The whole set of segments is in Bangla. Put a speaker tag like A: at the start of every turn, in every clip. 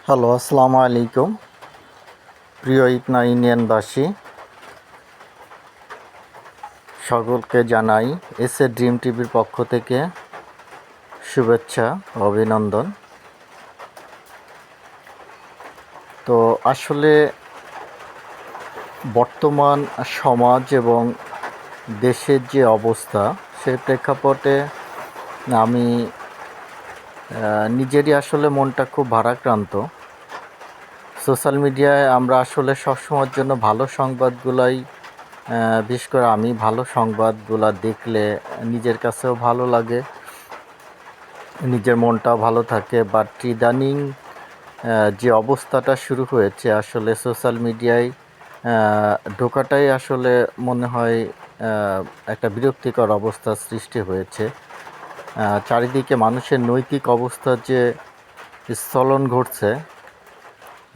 A: হ্যালো, আসসালামু আলাইকুম। প্রিয় ইকনা ইউনিয়নবাসী, সকলকে জানাই এসএ ড্রিম টিভির পক্ষ থেকে শুভেচ্ছা ও অভিনন্দন। তো আসলে বর্তমান সমাজ এবং দেশের যে অবস্থা, সেই প্রেক্ষাপটে আমি নিজেরই আসলে মনটা খুব ভারাক্রান্ত। সোশ্যাল মিডিয়ায় আমরা আসলে সবসময়ের জন্য ভালো সংবাদগুলাই, বিশেষ করে আমি ভালো সংবাদগুলো দেখলে নিজের কাছেও ভালো লাগে, নিজের মনটাও ভালো থাকে। বাট ইদানিং যে অবস্থাটা শুরু হয়েছে, আসলে সোশ্যাল মিডিয়ায় ঢোকাটাই আসলে মনে হয় একটা বিরক্তিকর অবস্থার সৃষ্টি হয়েছে। চারিদিকে মানুষের নৈতিক অবস্থার যে স্খলন ঘটছে,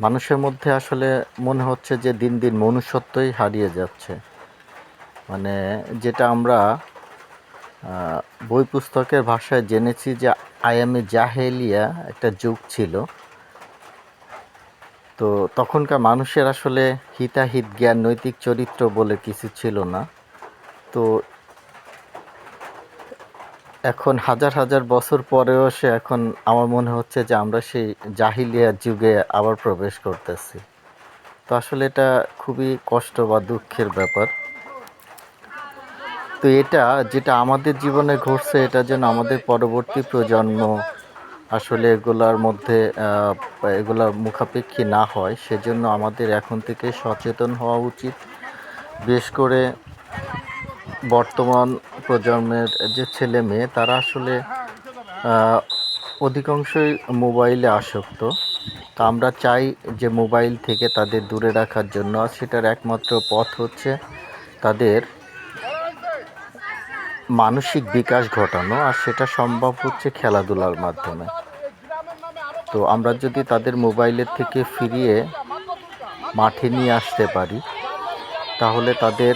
A: মানুষের মধ্যে আসলে মনে হচ্ছে যে দিন দিন মনুষ্যত্বই হারিয়ে যাচ্ছে। মানে যেটা আমরা বই পুস্তকের ভাষায় জেনেছি যে আয়ামে জাহেলিয়া একটা যুগ ছিল। তো তখনকার মানুষের আসলে হিতাহিত জ্ঞান, নৈতিক চরিত্র বলে কিছু ছিল না। তো এখন হাজার হাজার বছর পরেও এখন আমার মনে হচ্ছে যে আমরা সেই জাহিলিয়ার যুগে আবার প্রবেশ করতেছি। তো আসলে এটা খুবই কষ্ট বা দুঃখের ব্যাপার। তো যেটা আমাদের জীবনে ঘটছে, এটা যেন আমাদের পরবর্তী প্রজন্ম আসলে এগুলার মুখাপেক্ষী না হয়, সেজন্য আমাদের এখন থেকে সচেতন হওয়া উচিত। বিশেষ করে বর্তমান প্রজন্মের যে ছেলে মেয়ে, তারা আসলে অধিকাংশই মোবাইলে আসক্ত। তা আমরা চাই যে মোবাইল থেকে তাদের দূরে রাখার জন্য। সেটার একমাত্র পথ হচ্ছে তাদের মানসিক বিকাশ ঘটানো, আর সেটা সম্ভব হচ্ছে খেলাধুলার মাধ্যমে। তো আমরা যদি তাদের মোবাইলের থেকে ফিরিয়ে মাঠে নিয়ে আসতে পারি, তাহলে তাদের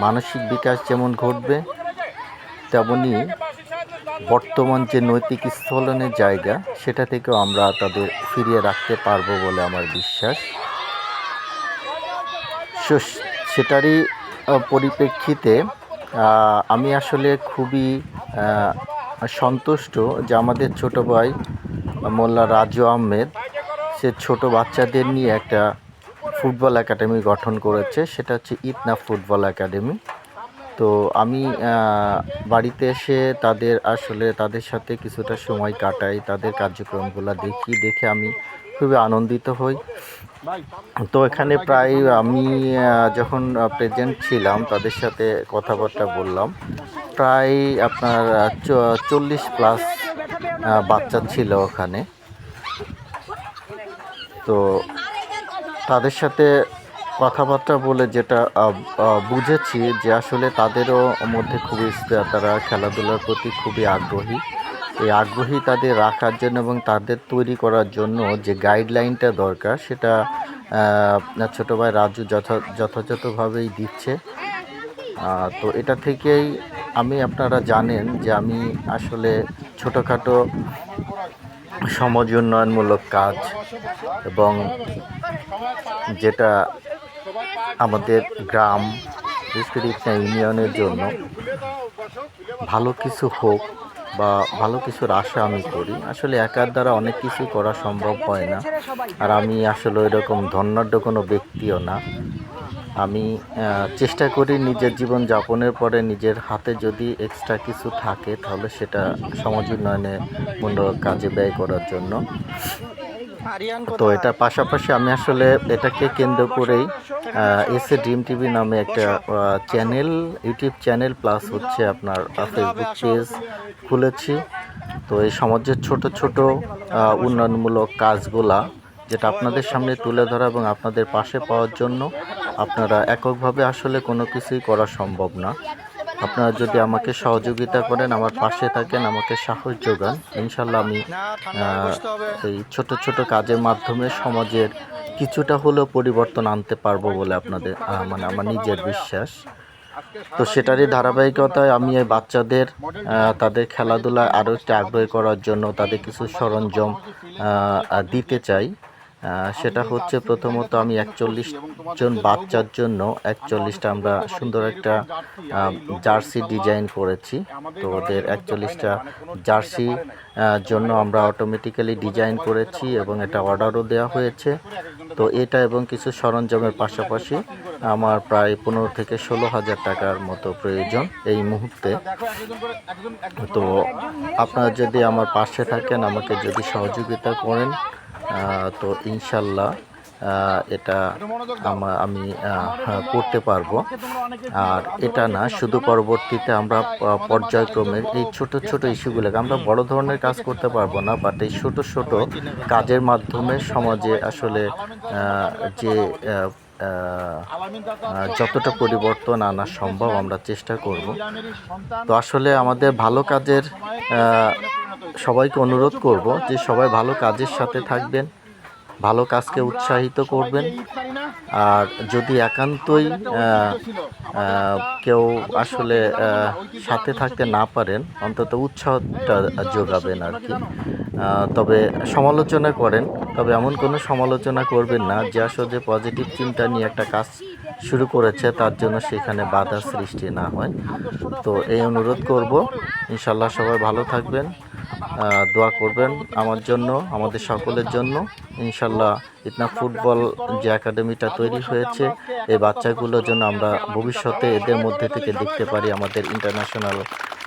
A: মানসিক বিকাশ যেমন ঘটবে, তেমনি বর্তমান যে নৈতিক স্খলনের জায়গা, সেটা থেকেও আমরা তাদের ফিরিয়ে রাখতে পারবো বলে আমার বিশ্বাস। সেটারই পরিপ্রেক্ষিতে আমি আসলে খুবই সন্তুষ্ট যে আমাদের ছোট ভাই মোল্লা রাজু আহমেদ, সে ছোট বাচ্চাদের নিয়ে একটা ফুটবল একাডেমি গঠন করেছে। সেটা হচ্ছে ইতনা ফুটবল একাডেমি। তো আমি বাড়িতে এসে তাদের সাথে কিছুটা সময় কাটাই, তাদের কার্যক্রমগুলো দেখে আমি খুবই আনন্দিত হই। তো এখানে প্রায় আমি যখন প্রেজেন্ট ছিলাম, তাদের সাথে কথাবার্তা বললাম, প্রায় আপনার 40+ বাচ্চা ছিল ওখানে। তো তাদের সাথে কথাবার্তা বলে যেটা বুঝেছি যে আসলে তাদেরও মধ্যে তারা খেলাধুলার প্রতি খুবই আগ্রহী। এই আগ্রহী তাদের রাখার জন্য এবং তাদের তৈরি করার জন্য যে গাইডলাইনটা দরকার, সেটা ছোটো ভাই রাজু যথাযথভাবেই দিচ্ছে। তো এটা থেকেই আপনারা জানেন যে আমি আসলে ছোটোখাটো সমাজ উন্নয়নমূলক কাজ এবং যেটা আমাদের গ্রাম, বিশেষ করে একটা ইউনিয়নের জন্য ভালো কিছু হোক বা ভালো কিছুর আশা আমি করি। আসলে একার দ্বারা অনেক কিছু করা সম্ভব হয় না, আর আমি আসলে ওইরকম ধনাঢ্য কোনো ব্যক্তিও না। আমি চেষ্টা করি নিজের জীবন যাপনের পরে নিজের হাতে যদি এক্সট্রা কিছু থাকে, তাহলে সেটা সমাজ উন্নয়নমূলক কাজে ব্যয় করার জন্য। তো এটার পাশাপাশি আমি আসলে এটাকে কেন্দ্র করেই এসএ ড্রিম টিভি নামে একটা ইউটিউব চ্যানেল প্লাস হচ্ছে আপনার ফেসবুক পেজ খুলেছি। তো এই সমাজের ছোট ছোট উন্নয়নমূলক কাজগুলা যেটা আপনাদের সামনে তুলে ধরা এবং আপনাদের পাশে পাওয়ার জন্য। আপনারা এককভাবে আসলে কোনো কিছুই করা সম্ভব না। আপনারা যদি আমাকে সহযোগিতা করেন, আমার পাশে থাকেন, আমাকে সাহস যোগান, ইনশাল্লাহ আমি এই ছোট ছোট কাজের মাধ্যমে সমাজের কিছুটা হলেও পরিবর্তন আনতে পারবো বলে আমার নিজের বিশ্বাস। তো সেটারই ধারাবাহিকতায় আমি এই বাচ্চাদের তাদের খেলাধুলায় আরও একটু আগ্রহী করার জন্য তাদের কিছু সরঞ্জাম দিতে চাই। সেটা হচ্ছে প্রথমত আমি 41 জন বাচ্চার জন্য 41টা আমরা সুন্দর একটা জার্সি ডিজাইন করেছি। তো ওদের 41টা জার্সি জন্য আমরা অটোমেটিক্যালি ডিজাইন করেছি এবং এটা অর্ডারও দেওয়া হয়েছে। তো এটা এবং কিছু সরঞ্জামের পাশাপাশি আমার প্রায় 15 থেকে 16,000 টাকার মতো প্রয়োজন এই মুহূর্তে। তো আপনারা যদি আমার পাশে থাকেন, আমাকে যদি সহযোগিতা করেন, তো ইনশাল্লাহ এটা আমি করতে পারবো। আর এটা না শুধু পরবর্তীতে আমরা পর্যায়ক্রমে এই ছোট ছোট ইস্যুগুলোকে আমরা বড় ধরনের কাজ করতে পারবো না, বাট এই ছোট ছোট কাজের মাধ্যমে সমাজে আসলে যে যতটা পরিবর্তন আনা সম্ভব আমরা চেষ্টা করব। তো আসলে আমাদের ভালো কাজের সবাইকে অনুরোধ করব যে সবাই ভালো কাজের সাথে থাকবেন, ভালো কাজকে উৎসাহিত করবেন। আর যদি একান্তই কেউ আসলে সাথে থাকতে না পারেন, অন্তত উৎসাহটা যোগাবেন আর কি। তবে সমালোচনা করেন, তবে এমন কোনো সমালোচনা করবেন না যে আসলে পজিটিভ চিন্তা নিয়ে একটা কাজ শুরু করেছে তার জন্য সেখানে বাধা সৃষ্টি না হয়। তো এই অনুরোধ করব। ইনশাল্লাহ সবাই ভালো থাকবেন, দোয়া করবেন আমার জন্য, আমাদের সকলের জন্য। ইনশাল্লাহ ইতনা ফুটবল যে একাডেমিটা তৈরি হয়েছে, এই বাচ্চাগুলোর জন্য আমরা ভবিষ্যতে এদের মধ্যে থেকে দেখতে পারি আমাদের ইন্টারন্যাশনাল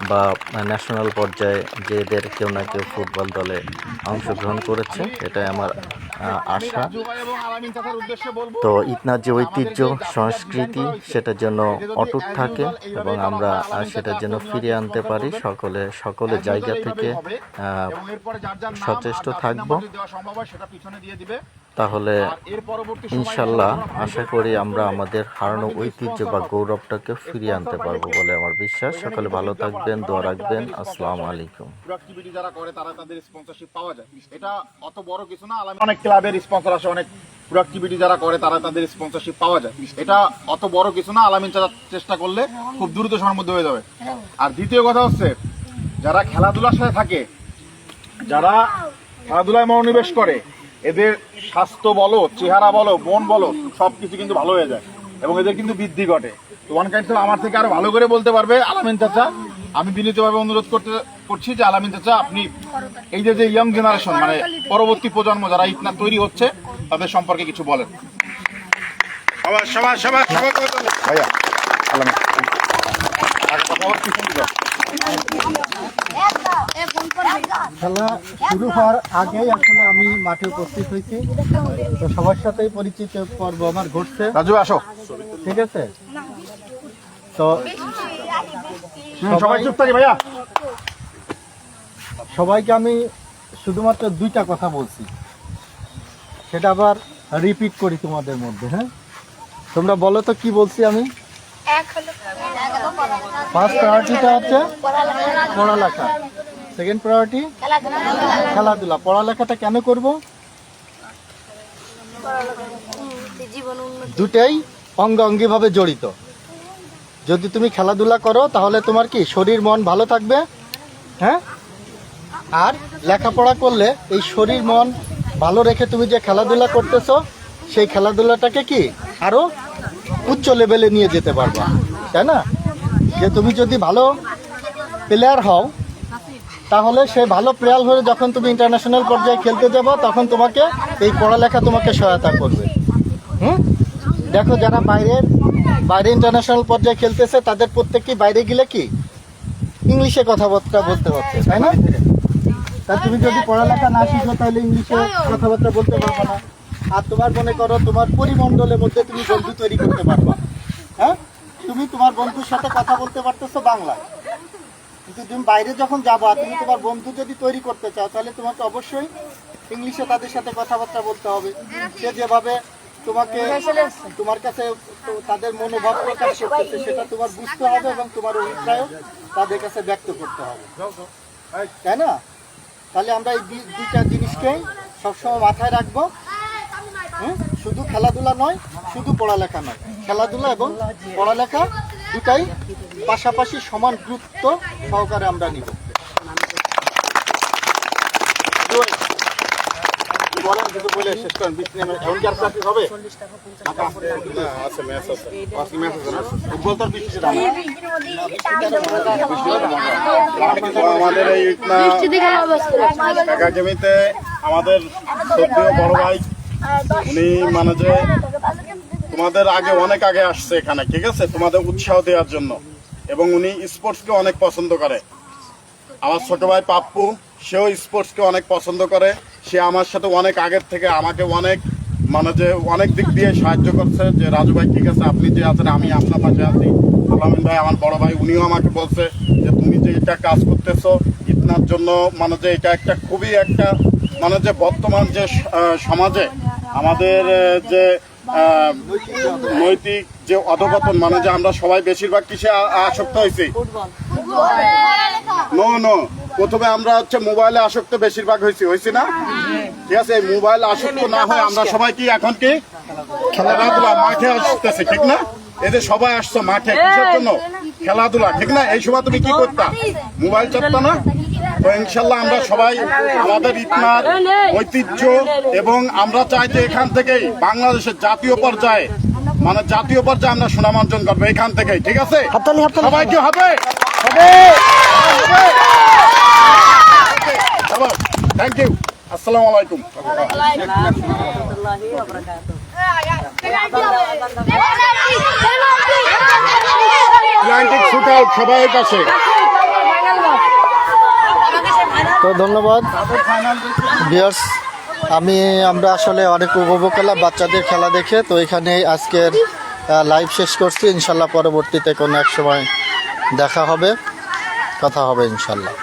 A: বা ন্যাশনাল পর্যায়ে যে এদের কেউ না কেউ ফুটবল দলে অংশগ্রহণ করেছে, এটাই আমার আশা। তো ইতনার যে ঐতিহ্য সংস্কৃতি সেটার জন্য অটুট থাকে এবং আমরা সেটার জন্য ফিরিয়ে আনতে পারি। সকলে জায়গা থেকে সচেষ্ট থাকব, তাহলে ইনশাল্লাহ আশা করি আমরা আমাদের হারানো ঐতিহ্য বা গৌরবটাকে ফিরিয়ে আনতে পারবো বলে আমার বিশ্বাস। সকলে ভালো থাকবেন, দোয়া রাখবেন। আসসালামু আলাইকুম।
B: অ্যাক্টিভিটি যারা করে তারা তাদের স্পন্সরশিপ পাওয়া যায়, এটা অত বড় কিছু না। অনেক ক্লাবের স্পন্সর আসে, অনেক অ্যাক্টিভিটি যারা করে তারা তাদের স্পন্সরশিপ পাওয়া যায়, এটা অত বড় কিছু না। আলামিন চাচা চেষ্টা করলে খুব দ্রুত সময়ের মধ্যে হয়ে যাবে। আর দ্বিতীয় কথা হচ্ছে, যারা খেলাধুলার সাথে থাকে, যারা খেলাধুলায় মনোনিবেশ করে, এদের স্বাস্থ্য বলো, চেহারা বলো, মন বলো, সবকিছু কিন্তু ভালো হয়ে যায় এবং এদের কিন্তু বৃদ্ধি ঘটে। তো ওয়ান কাইন্ড আমার থেকে আরো ভালো করে বলতে পারবে আলামিন চাচা। আমি বিনীতভাবে অনুরোধ করছি যে আলামিন চাচা, আপনি এই যে ইয়ং জেনারেশন, মানে পরবর্তী প্রজন্ম যারা ইতনা তৈরি হচ্ছে, তাদের সম্পর্কে কিছু বলেন। ভাইয়া আলামিন
C: খেলা শুরু হওয়ার আগেই আসলে আমি মাঠে উপস্থিত হয়েছি, তো সবার সাথেই পরিচিত পর্ব আমার ঘটছে।
B: রাজু আসো,
C: ঠিক আছে? তো
B: সবাই চুপ থাকি ভাইয়া।
C: সবাইকে আমি শুধুমাত্র দুইটা কথা বলছি, সেটা আবার রিপিট করি তোমাদের মধ্যে। হ্যাঁ, তোমরা বলো তো কি বলছি আমি? ফার্স্ট প্রায়োরিটিটা হচ্ছে পড়ালেখা, সেকেন্ড প্রায়োরিটি খেলাধুলা। পড়ালেখাটা কেন করব? দুটাই অঙ্গাঙ্গিভাবে জড়িত। যদি তুমি খেলাধুলা করো তাহলে তোমার কি শরীর মন ভালো থাকবে, হ্যাঁ? আর লেখাপড়া করলে এই শরীর মন ভালো রেখে তুমি যে খেলাধুলা করতেছো, সেই খেলাধুলাটাকে কি আরো উচ্চ লেভেলে নিয়ে যেতে পারবা, তাই না? যে তুমি যদি ভালো প্লেয়ার হও, তাহলে সেই ভালো প্লেয়ার হয়ে যখন তুমি ইন্টারন্যাশনাল পর্যায়ে খেলতে যাবো, তখন তোমাকে এই পড়ালেখা তোমাকে সহায়তা করবে। দেখো, যারা বাইরে ইন্টারন্যাশনাল পর্যায়ে খেলতেছে, তাদের প্রত্যেককেই বাইরে গেলে কি ইংলিশে কথাবার্তা বলতে পারছে, তাই না? তা তুমি যদি পড়ালেখা না শিখো, তাহলে ইংলিশে কথাবার্তা বলতে পারবে না। আর তোমার মনে করো, তোমার পরিমণ্ডলের মধ্যে তুমি বন্ধু তৈরি করতে পারবা। হ্যাঁ, তুমি তোমার বন্ধুর সাথে কথা বলতে পারতেছো বাংলায়, কিন্তু তুমি বাইরে যখন যাবা, তুমি তোমার বন্ধু যদি তৈরি করতে চাও, তাহলে তোমাকে অবশ্যই ইংলিশে তাদের সাথে কথাবার্তা বলতে হবে। সে যেভাবে তোমার কাছে তাদের মনোভাব প্রকাশ করতেছে, সেটা তোমার বুঝতে হবে এবং তোমার অভিপ্রায় তাদের কাছে ব্যক্ত করতে হবে, তাই না? তাহলে আমরা এই দুইটা জিনিসকে সবসময় মাথায় রাখবো। শুধু খেলাধুলা নয়, শুধু পড়ালেখা নয়, খেলাধুলা এবং পড়ালেখা দুটাই পাশাপাশি সমান গুরুত্ব সহকারে আমরা নিব। বলেন
B: আর কিছু বলে শেষ করেন। 20 নিয়ে এখন কি আর প্র্যাকটিস হবে? না, আছে ম্যাচ আছে। আজকে ম্যাচ আছে না? ফুটবল তো আর 20 টাকা না। আমাদের এই একাডেমিতে আমাদের সত্যিও বড় ভাই উনি মানে যে তোমাদের আগে অনেক আগে আসছে এখানে, ঠিক আছে, তোমাদের উৎসাহ দেওয়ার জন্য, এবং উনি স্পোর্টসকে অনেক পছন্দ করে। আমার ছোট ভাই পাপ্পু, সেও স্পোর্টসকে অনেক পছন্দ করে। সে আমার সাথে অনেক আগের থেকে আমাকে অনেক মানে যে অনেক দিক দিয়ে সাহায্য করছে, যে রাজু ভাই ঠিক আছে, আপনি যে আছেন আমি আপনার পাশে আছি। আলামিন ভাই আমার বড় ভাই, উনিও আমাকে বলছে যে তুমি যে এটা কাজ করতেছো ইতনার জন্য, মানে যে এটা একটা খুবই একটা মানে যে বর্তমান যে সমাজে আমাদের যে নৈতিক যে অধপতন, মানে যে আমরা সবাই বেশিরভাগ কিসে আসক্ত হয়েছি? নো, প্রথমে আমরা হচ্ছে মোবাইলে আসক্ত বেশিরভাগ হয়েছি না? ঠিক আছে, এই মোবাইল আসক্ত না হয় আমরা সবাই কি এখন কি খেলাধুলা মাঠে আসতেছে, ঠিক না? এই যে সবাই আসছো মাঠে কিসের জন্য? খেলাধুলা, ঠিক না? এই সময় তুমি কি করতা? মোবাইল চাপতা না? তো ইনশাল্লাহ আমরা সবাই আমাদের ইতনার ঐতিহ্য, এবং আমরা চাই যে এখান থেকেই বাংলাদেশের জাতীয় পর্যায়ে, মানে জাতীয় পর্যায়ে আমরা সুনাম অর্জন করবো এখান থেকেই, ঠিক আছে? সবাই কি হবে? থ্যাংক ইউ, আসসালামু আলাইকুম। সবাই পাশে।
C: তো ধন্যবাদ ভিউয়ার্স, আমরা আসলে অনেক উপভোগ করলাম বাচ্চাদের খেলা দেখে। তো এখানে আজকের লাইভ শেষ করছি। ইনশাল্লাহ পরবর্তীতে কোনো এক সময় দেখা হবে, কথা হবে ইনশাল্লাহ।